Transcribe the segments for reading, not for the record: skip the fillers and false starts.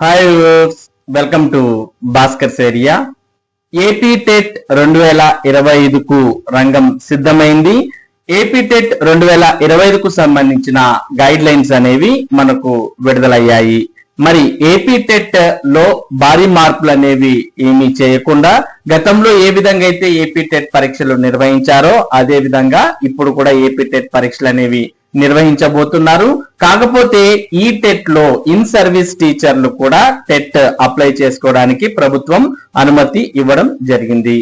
Hi viewers, welcome to Bhaskar's area. AP TET 2025కు రంగం సిద్ధమైంది. ఏపీ టెట్ 2025కు సంబంధించిన గైడ్ లైన్స్ అనేవి మనకు విడుదలయ్యాయి. మరి ఏపీ టెట్ లో భారీ మార్పులు అనేవి ఏమీ చేయకుండా గతంలో ఏ విధంగా అయితే ఏపీ టెట్ పరీక్షలు నిర్వహించారో అదే విధంగా ఇప్పుడు కూడా ఏపీ టెట్ పరీక్షలు అనేవి నిర్వహించబోతున్నారు. కాకపోతే ఈ టెట్ లో ఇన్ సర్వీస్ టీచర్లు కూడా టెట్ అప్లై చేసుకోవడానికి ప్రభుత్వం అనుమతి ఇవ్వడం జరిగింది.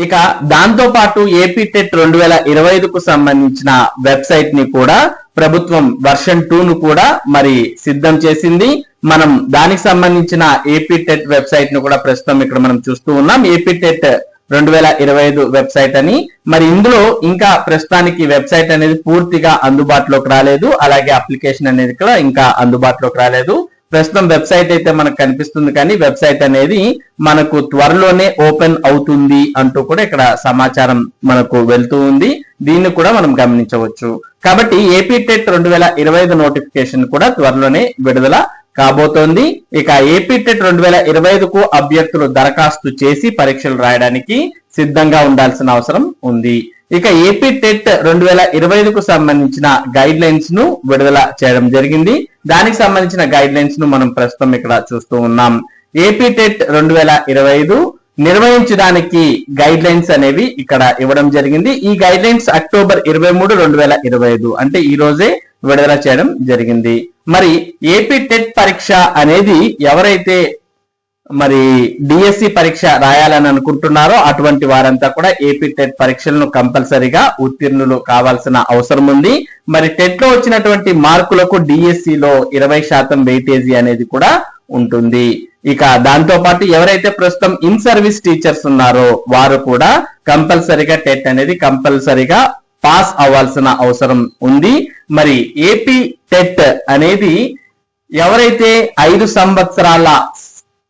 ఇక దాంతో పాటు ఏపీ టెట్ 2025కు సంబంధించిన వెబ్సైట్ ని కూడా ప్రభుత్వం వర్షన్ 2 ను కూడా మరి సిద్ధం చేసింది. మనం దానికి సంబంధించిన ఏపీ టెట్ వెబ్సైట్ ను కూడా ప్రస్తుతం ఇక్కడ మనం చూస్తూ ఉన్నాం. ఏపీ టెట్ 2025 వెబ్సైట్ అని. మరి ఇందులో ఇంకా ప్రస్తుతానికి వెబ్సైట్ అనేది పూర్తిగా అందుబాటులోకి రాలేదు. అలాగే అప్లికేషన్ అనేది కూడా ఇంకా అందుబాటులోకి రాలేదు. ప్రస్తుతం వెబ్సైట్ అయితే మనకు కనిపిస్తుంది, కానీ వెబ్సైట్ అనేది మనకు త్వరలోనే ఓపెన్ అవుతుంది అంటూ కూడా ఇక్కడ సమాచారం మనకు వెళ్తూ ఉంది. దీన్ని కూడా మనం గమనించవచ్చు. కాబట్టి ఏపీ టెట్ 2025 నోటిఫికేషన్ కూడా త్వరలోనే విడుదల కాబోతోంది. ఇక ఏపీ టెట్ 2025కు అభ్యర్థులు దరఖాస్తు చేసి పరీక్షలు రాయడానికి సిద్ధంగా ఉండాల్సిన అవసరం ఉంది. ఇక ఏపీ టెట్ 2025కు సంబంధించిన గైడ్ లైన్స్ ను విడుదల చేయడం జరిగింది. దానికి సంబంధించిన గైడ్ లైన్స్ ను మనం ప్రస్తుతం ఇక్కడ చూస్తూ ఉన్నాం. ఏపీ టెట్ 2025 నిర్వహించడానికి గైడ్ లైన్స్ అనేవి ఇక్కడ ఇవ్వడం జరిగింది. ఈ గైడ్ లైన్స్ అక్టోబర్ 23, 2025 అంటే ఈ రోజే విడుదల చేయడం జరిగింది. మరి ఏపీ టెట్ పరీక్ష అనేది ఎవరైతే మరి డిఎస్సి పరీక్ష రాయాలని అనుకుంటున్నారో అటువంటి వారంతా కూడా ఏపీ టెట్ పరీక్షలను కంపల్సరిగా ఉత్తీర్ణులు కావాల్సిన అవసరం ఉంది. మరి టెట్ లో వచ్చినటువంటి మార్కులకు డిఎస్సిలో 20% వెయిటేజీ అనేది కూడా ఉంటుంది. ఇక దాంతో పాటు ఎవరైతే ప్రస్తుతం ఇన్ సర్వీస్ టీచర్స్ ఉన్నారో వారు కూడా కంపల్సరిగా టెట్ అనేది కంపల్సరిగా పాస్ అవ్వాల్సిన అవసరం ఉంది. మరి ఏపీ టెట్ అనేది ఎవరైతే 5 సంవత్సరాల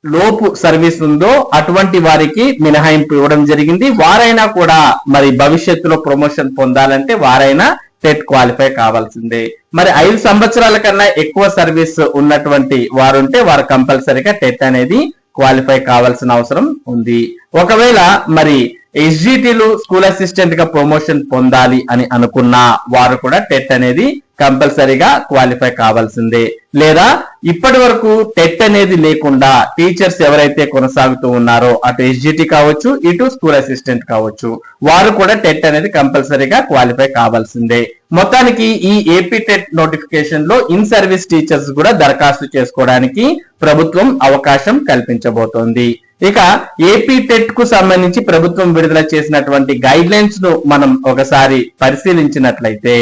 లోపు సర్వీస్ ఉందో అటువంటి వారికి మినహాయింపు ఇవ్వడం జరిగింది. వారైనా కూడా మరి భవిష్యత్తులో ప్రమోషన్ పొందాలంటే వారైనా టెట్ క్వాలిఫై కావాల్సిందే. మరి 5 సంవత్సరాల కన్నా ఎక్కువ సర్వీస్ ఉన్నటువంటి వారుంటే వారు కంపల్సరీగా టెట్ అనేది క్వాలిఫై కావాల్సిన అవసరం ఉంది. ఒకవేళ మరి ఎస్జిటిలు స్కూల్ అసిస్టెంట్ గా ప్రమోషన్ పొందాలి అని అనుకున్న వారు కూడా టెట్ అనేది కంపల్సరీగా క్వాలిఫై కావాల్సిందే. లేదా ఇప్పటి వరకు టెట్ అనేది లేకుండా టీచర్స్ ఎవరైతే కొనసాగుతూ ఉన్నారో అటు ఎస్జిటి కావచ్చు ఇటు స్కూల్ అసిస్టెంట్ కావచ్చు వారు కూడా టెట్ అనేది కంపల్సరీగా క్వాలిఫై కావాల్సిందే. మొత్తానికి ఈ ఏపీ టెట్ నోటిఫికేషన్ లో ఇన్ సర్వీస్ టీచర్స్ కూడా దరఖాస్తు చేసుకోవడానికి ప్రభుత్వం అవకాశం కల్పించబోతోంది. ఇక ఏపీ టెట్ కు సంబంధించి ప్రభుత్వం విడుదల చేసినటువంటి గైడ్ లైన్స్ ను మనం ఒకసారి పరిశీలించినట్లయితే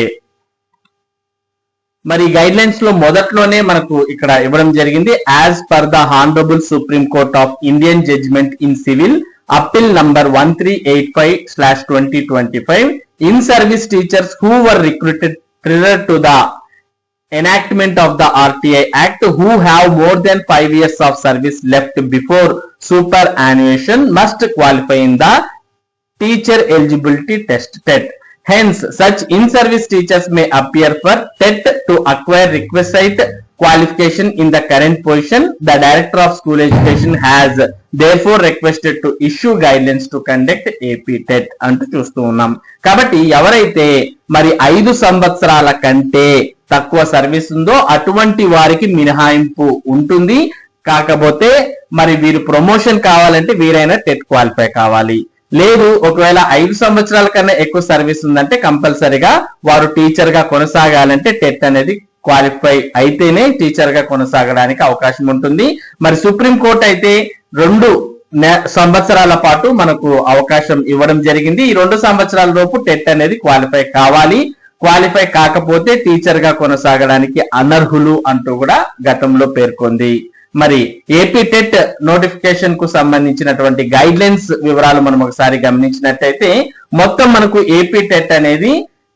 మరి గైడ్ లైన్స్ లో మొదట్లోనే మనకు ఇక్కడ ఇవ్వడం జరిగింది. As per the honourable supreme court of Indian judgement in civil appeal number 1385/2025 in service teachers who were recruited prior to the enactment of the RTI Act who have more than 5 years of service left before superannuation must qualify in the teacher eligibility test TET. Hence, such in-service teachers may appear for TET to acquire requisite qualification in the current position. The Director of School Education has therefore requested to issue guidelines to conduct AP TET అంటూ చూస్తూ ఉన్నాం. కాబట్టి ఎవరైతే మరి 5 సంవత్సరాల కంటే తక్కువ service ఉందో అటువంటి వారికి మినహాయింపు ఉంటుంది. కాకపోతే మరి వీరు ప్రమోషన్ కావాలంటే వీరైనా టెట్ క్వాలిఫై కావాలి. లేదు ఒకవేళ 5 సంవత్సరాల కన్నా ఎక్కువ సర్వీస్ ఉందంటే కంపల్సరిగా వారు టీచర్ గా కొనసాగాలంటే టెట్ అనేది క్వాలిఫై అయితేనే టీచర్ గా కొనసాగడానికి అవకాశం ఉంటుంది. మరి సుప్రీం కోర్టు అయితే 2 సంవత్సరాల పాటు మనకు అవకాశం ఇవ్వడం జరిగింది. ఈ 2 సంవత్సరాల లోపు టెట్ అనేది క్వాలిఫై కావాలి. క్వాలిఫై కాకపోతే టీచర్ గా కొనసాగడానికి అనర్హులు అంటూ కూడా గతంలో పేర్కొంది. మరి ఏపీ టెట్ నోటిఫికేషన్ కు సంబంధించినటువంటి గైడ్ లైన్స్ వివరాలు మనం ఒకసారి గమనించినట్టయితే మొత్తం మనకు ఏపీ టెట్ అనేది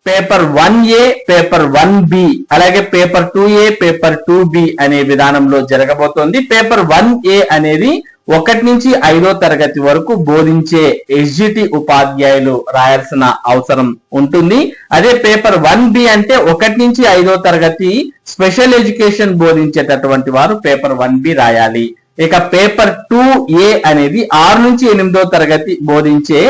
పేపర్ 1A, పేపర్ 1B అలాగే పేపర్ 2A, పేపర్ 2B అనే విధానంలో జరగబోతోంది. పేపర్ 1A అనేది 1 నుంచి 5వ తరగతి వరకు బోధించే ఎస్జిటి ఉపాధ్యాయులు రాయాల్సిన అవసరం ఉంటుంది. అదే పేపర్ 1B అంటే 1 నుంచి 5వ తరగతి స్పెషల్ ఎడ్యుకేషన్ బోధించేటటువంటి వారు పేపర్ 1B రాయాలి. ఇక పేపర్ 2A అనేది 6 నుంచి 8వ తరగతి బోధించే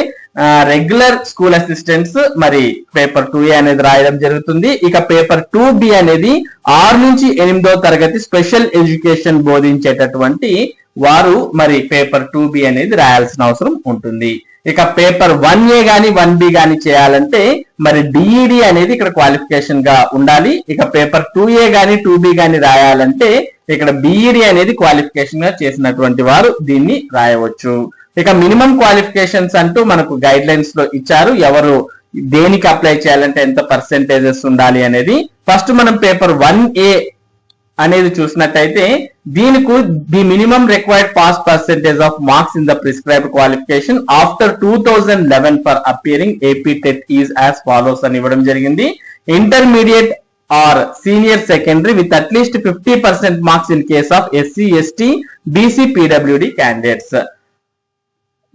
రెగ్యులర్ స్కూల్ అసిస్టెంట్స్ మరి పేపర్ 2A అనేది రాయడం జరుగుతుంది. ఇక పేపర్ 2B అనేది 6 నుంచి 8వ తరగతి స్పెషల్ ఎడ్యుకేషన్ బోధించేటటువంటి వారు మరి పేపర్ 2B అనేది రాయాల్సిన అవసరం ఉంటుంది. ఇక పేపర్ 1A గాని 1B గాని చేయాలంటే మరి డిఈడి అనేది ఇక్కడ క్వాలిఫికేషన్ గా ఉండాలి. ఇక పేపర్ 2A గాని 2B గాని రాయాలంటే ఇక్కడ బిఈడి అనేది క్వాలిఫికేషన్ గా చేసినటువంటి వారు దీన్ని రాయవచ్చు. ఇక మినిమం క్వాలిఫికేషన్స్ అంటూ మనకు గైడ్ లైన్స్ లో ఇచ్చారు. ఎవరు దేనికి అప్లై చేయాలంటే ఎంత పర్సెంటేజెస్ ఉండాలి అనేది. ఫస్ట్ మనం పేపర్ 1A అనేది చూసినట్టయితే దీనికి the minimum required pass percentage of marks in the prescribed qualification after 2011 for appearing AP TET is as follows అని ఇవ్వడం జరిగింది. Intermediate or senior secondary with at least 50% marks in case of SC, ST, BC, PWD candidates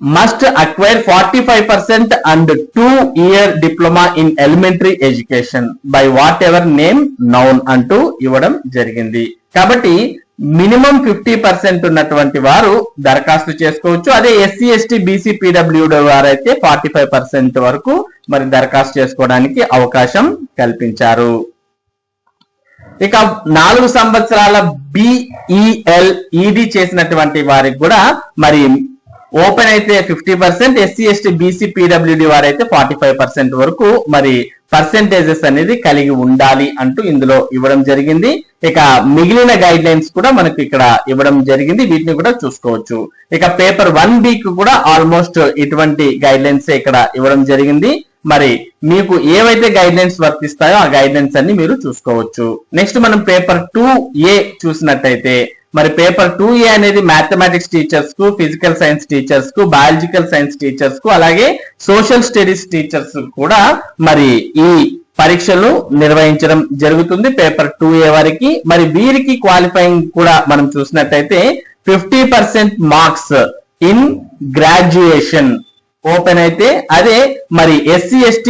must acquire 45% and 2-year diploma in elementary education by whatever name known అంటూ ఇవ్వడం జరిగింది. కాబట్టి minimum 50% ఉన్నటువంటి వారు దరఖాస్తు చేసుకోవచ్చు. అదే SC, ST, BC, PWD వారైతే 45% వరకు మరి దరఖాస్తు చేసుకోవడానికి అవకాశం కల్పించారు. ఇక 4 సంవత్సరాల BEL ED చేసినటువంటి వారికి కూడా మరి ఓపెన్ అయితే 50%, SC, ST, BC, PWD వారైతే 45% వరకు మరి పర్సెంటేజెస్ అనేది కలిగి ఉండాలి అంటూ ఇందులో ఇవ్వడం జరిగింది. ఇక మిగిలిన గైడ్ లైన్స్ కూడా మనకి ఇక్కడ ఇవ్వడం జరిగింది. వీటిని కూడా చూసుకోవచ్చు. ఇక పేపర్ 1B కి కూడా ఆల్మోస్ట్ ఇటువంటి గైడ్ లైన్స్ ఇక్కడ ఇవ్వడం జరిగింది. మరి మీకు ఏవైతే గైడ్ లైన్స్ వర్తిస్తాయో ఆ గైడ్ లైన్స్ అన్ని మీరు చూసుకోవచ్చు. నెక్స్ట్ మనం పేపర్ 2A చూసినట్టయితే మరి పేపర్ 2A అనేది మ్యాథమెటిక్స్ టీచర్స్ కు, ఫిజికల్ సైన్స్ టీచర్స్ కు, బయాలజికల్ సైన్స్ టీచర్స్ కు, అలాగే సోషల్ స్టడీస్ టీచర్స్ కూడా మరి ఈ పరీక్షలు నిర్వహించడం జరుగుతుంది పేపర్ 2A వారికి. మరి వీరికి క్వాలిఫైయింగ్ కూడా మనం చూసినట్టయితే 50% మార్క్స్ ఇన్ గ్రాడ్యుయేషన్ ఓపెన్ అయితే, అదే మరి SC, ST,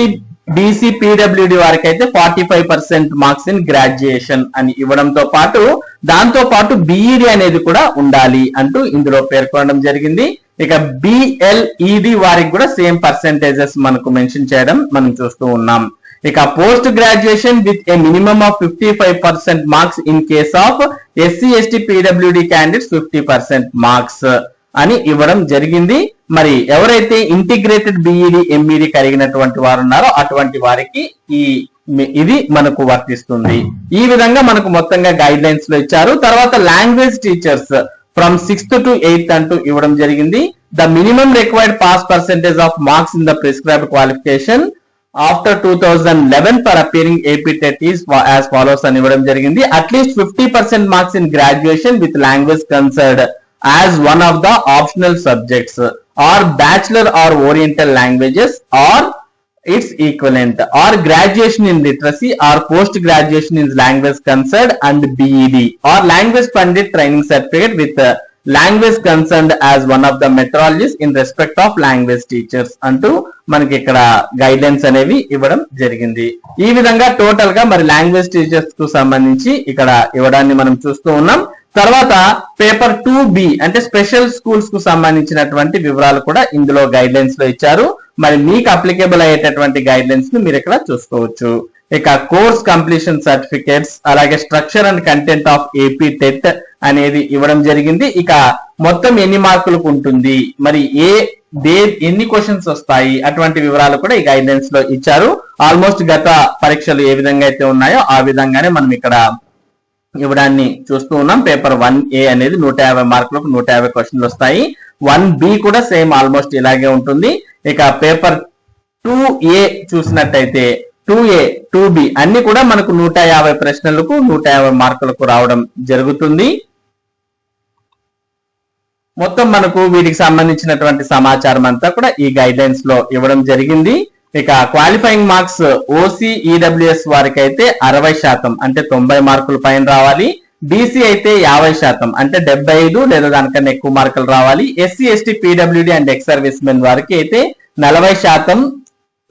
BC, PWD వారికి అయితే 45% మార్క్స్ ఇన్ గ్రాడ్యుయేషన్ అని ఇవ్వడంతో పాటు దాంతో పాటు BED అనేది కూడా ఉండాలి అంటూ ఇందులో పేర్కొనడం జరిగింది. ఇక BLED వారికి కూడా సేమ్ పర్సెంటేజెస్ మనకు మెన్షన్ చేయడం మనం చూస్తూ ఉన్నాం. ఇక post graduation with a minimum of 55% marks in case of SC, ST, PWD candidates 50% marks అని ఇవ్వడం జరిగింది. మరి ఎవరైతే ఇంటిగ్రేటెడ్ BED, MED కలిగినటువంటి వారు ఉన్నారో అటువంటి వారికి ఇది మనకు వర్తిస్తుంది. ఈ విధంగా మనకు మొత్తంగా గైడ్ లైన్స్ లో ఇచ్చారు. తర్వాత language teachers from 6th to 8th అంటూ ఇవ్వడం జరిగింది. The minimum required pass percentage of marks in the prescribed qualification after 2011 for appearing AP TET is as follows అని ఇవ్వడం జరిగింది. At least 50% marks in graduation with language concerned as one of the optional subjects or bachelor or oriental languages or its equivalent or graduation in literacy or post graduation in language concerned and BED or language pandit training certificate with language concerned as one of the methodologies in respect of language teachers అంటూ మనకి ఇక్కడ guide lines అనేవి ఇవ్వడం జరిగింది. ఈ విధంగా total గా మరి లాంగ్వేజ్ టీచర్స్ కు సంబంధించి ఇక్కడ ఇవ్వడాన్ని మనం చూస్తూ ఉన్నాం. తర్వాత పేపర్ 2B అంటే స్పెషల్ స్కూల్స్ కు సంబంధించినటువంటి వివరాలు కూడా ఇందులో గైడ్ లైన్స్ లో ఇచ్చారు. మరి మీకు అప్లికేబుల్ అయ్యేటటువంటి గైడ్ లైన్స్ ను మీరు ఇక్కడ చూసుకోవచ్చు. ఇక కోర్స్ కంప్లీషన్ సర్టిఫికేట్స్, అలాగే structure and content of AP TET అనేది ఇవ్వడం జరిగింది. ఇక మొత్తం ఎన్ని మార్కులకు ఉంటుంది, మరి ఎన్ని క్వశ్చన్స్ వస్తాయి, అటువంటి వివరాలు కూడా ఈ గైడ్ లైన్స్ లో ఇచ్చారు. ఆల్మోస్ట్ గత పరీక్షలు ఏ విధంగా అయితే ఉన్నాయో ఆ విధంగానే మనం ఇక్కడ ఇవ్వడాన్ని చూస్తూ ఉన్నాం. పేపర్ 1A అనేది 150 మార్కులకు 150 క్వశ్చన్లు వస్తాయి. 1B కూడా సేమ్ ఆల్మోస్ట్ ఇలాగే ఉంటుంది. ఇక పేపర్ 2A చూసినట్టయితే 2A 2B అన్ని కూడా మనకు 150 ప్రశ్నలకు 150 మార్కులకు రావడం జరుగుతుంది. మొత్తం మనకు వీటికి సంబంధించినటువంటి సమాచారం అంతా కూడా ఈ గైడ్ లైన్స్ లో ఇవ్వడం జరిగింది. ఇక క్వాలిఫైయింగ్ మార్క్స్ OC EWS వారికి అయితే 60% అంటే 90 మార్కుల పైన రావాలి. బీసీ అయితే 50%, అంటే 75 లేదా దానికన్నా ఎక్కువ మార్కులు రావాలి. SC ST PWD and ex service men వారికి అయితే 40%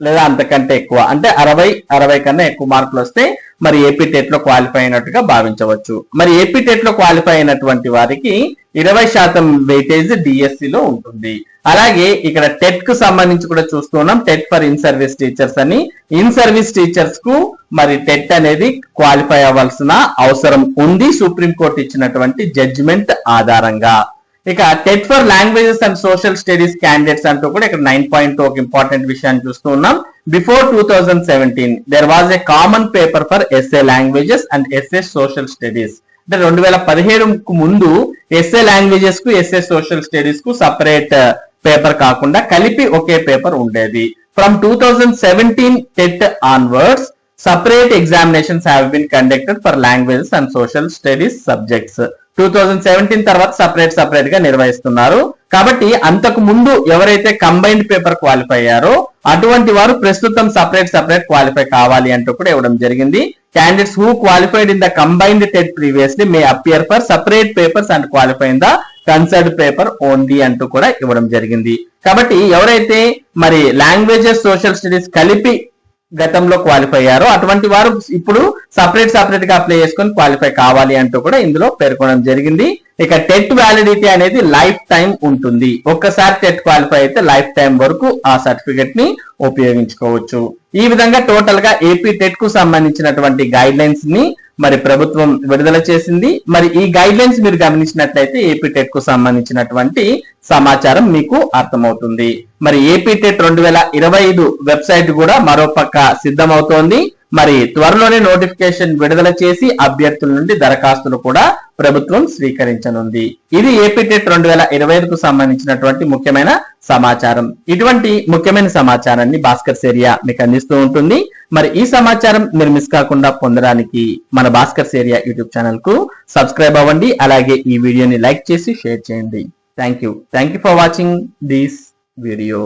లేదా అంతకంటే ఎక్కువ, అంటే 60 కన్నా ఎక్కువ మార్కులు వస్తే మరి ఏపీ టెట్ లో క్వాలిఫై అయినట్టుగా భావించవచ్చు. మరి ఏపీ టెట్ లో క్వాలిఫై అయినటువంటి వారికి 20% వెయిటేజ్ డిఎస్సి లో ఉంటుంది. అలాగే ఇక్కడ టెట్ కు సంబంధించి కూడా చూస్తున్నాం, TET for in service teachers అని. ఇన్ సర్వీస్ టీచర్స్ కు మరి టెట్ అనేది క్వాలిఫై అవ్వాల్సిన అవసరం ఉంది సుప్రీంకోర్టు ఇచ్చినటువంటి జడ్జిమెంట్ ఆధారంగా. ఇక TET for languages and social studies candidates అంటూ కూడా ఇక్కడ 9.2 ఒక ఇంపార్టెంట్ విషయాన్ని చూస్తూ ఉన్నాం. Before 2017 there was a common paper for SA languages and SA social studies. అంటే 2017 ముందు ఎస్ఏ లాంగ్వేజెస్ కు ఎస్ఏ సోషల్ స్టడీస్ కు సపరేట్ పేపర్ కాకుండా కలిపి ఒకే పేపర్ ఉండేది. From 2017 TET onwards separate examinations have been conducted for languages and social studies subjects. 2017 తర్వాత separate గా నిర్వహిస్తున్నారు. కాబట్టి అంతకు ముందు ఎవరైతే కంబైన్డ్ పేపర్ క్వాలిఫై అయ్యారో అటువంటి వారు ప్రస్తుతం సపరేట్ క్వాలిఫై కావాలి అంటూ కూడా ఇవ్వడం జరిగింది. Candidates who qualified in the combined TET previously may appear for separate papers and qualify in the concerned paper only అంటూ కూడా ఇవ్వడం జరిగింది. కాబట్టి ఎవరైతే మరి లాంగ్వేజెస్ సోషల్ స్టడీస్ కలిపి గతంలో క్వాలిఫై అయ్యారో అటువంటి వారు ఇప్పుడు సపరేట్ గా అప్లై చేసుకొని క్వాలిఫై కావాలి అంటూ కూడా ఇందులో పేర్కొనడం జరిగింది. ఇక టెట్ వ్యాలిడిటీ అనేది లైఫ్ టైం ఉంటుంది. ఒక్కసారి టెట్ క్వాలిఫై అయితే లైఫ్ టైం వరకు ఆ సర్టిఫికెట్ ని ఉపయోగించుకోవచ్చు. ఈ విధంగా టోటల్ గా ఏపీ టెట్ కు సంబంధించినటువంటి గైడ్ లైన్స్ ని మరి ప్రభుత్వం విడుదల చేసింది. మరి ఈ గైడ్ లైన్స్ మీరు గమనించినట్లయితే ఏపీ టెట్ కు సంబంధించినటువంటి సమాచారం మీకు అర్థమవుతుంది. మరి ఏపీ టెట్ 2025 వెబ్సైట్ కూడా మరోపక్క సిద్ధమవుతోంది. మరి త్వరలోనే నోటిఫికేషన్ విడుదల చేసి అభ్యర్థుల నుండి దరఖాస్తులు కూడా ప్రభుత్వం స్వీకరించనుంది. ఇది ఏపీ టెట్ 2025కు సంబంధించినటువంటి ముఖ్యమైన సమాచారం. ఇటువంటి ముఖ్యమైన సమాచారాన్ని భాస్కర్స్ ఏరియా మీకు అందిస్తూ ఉంటుంది. మరి ఈ సమాచారం మీరు మిస్ కాకుండా పొందడానికి మన భాస్కర్స్ ఏరియా యూట్యూబ్ ఛానల్ కు సబ్స్క్రైబ్ అవ్వండి. అలాగే ఈ వీడియోని లైక్ చేసి షేర్ చేయండి. Thank you for watching this video.